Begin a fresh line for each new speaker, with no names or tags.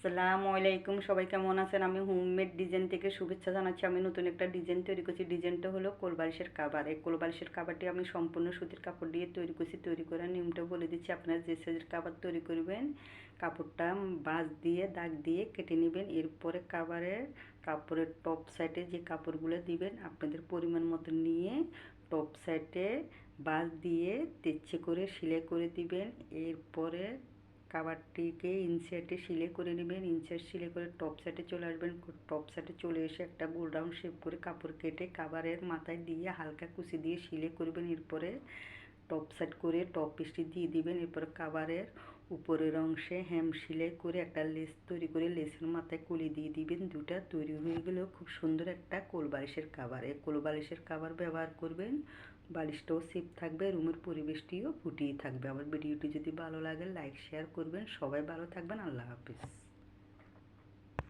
আসসালামু আলাইকুম, সবাই কেমন আছেন? আমি হোমমেড ডিজাইন থেকে শুভেচ্ছা জানাচ্ছি। আমি নতুন একটা ডিজাইন তৈরি করছি। ডিজাইনটা হলো কোলবালিশের কাভার। এই কোলবালিশের কাভারটি আমি সম্পূর্ণ সুতির কাপড় দিয়ে তৈরি করছি। তৈরি করার নিয়মটা বলে দিচ্ছি। আপনারা যে সাইজের কাভার তৈরি করবেন, কাপড়টা বাঁশ দিয়ে দাগ দিয়ে কেটে নেবেন। এরপরে কাপড়ের টপ সাইডে যে কাপড়গুলো দিবেন আপনাদের পরিমাণ মতো নিয়ে টপ সাইডে বাঁশ দিয়ে তেচ্ছে করে সেলাই করে দিবেন। এরপরে কাভারটিকে ইনসার্টে সেলাই করে নেবেন। ইনসার্ট সেলাই করে টপ সাইডে চলে আসবেন। টপ সাইডে চলে এসে একটা গোল রাউন্ড শেপ করে কাপড় কেটে কাভারের মাথায় দিয়ে হালকা কুচি দিয়ে সেলাই করবেন। এরপরে টপ সাইড করে টপ পিসটি দিয়ে দিবেন। এরপরে কাভারের উপরের অংশে হেম সেলাই করে একটা লেস তৈরি করে লেসের মাথায় কলি দিয়ে দিবেন। দুটা তৈরি হয়ে গেলেও খুব সুন্দর একটা কোল বালিশের কাভার। এই কোল বালিশের কাভার ব্যবহার করবেন, বালিশটাও সেফ থাকবে, রুমের পরিবেশটিও ফুটিয়ে থাকবে। আমার ভিডিওটি যদি ভালো লাগে লাইক শেয়ার করবেন। সবাই ভালো থাকবেন। আল্লাহ হাফিজ।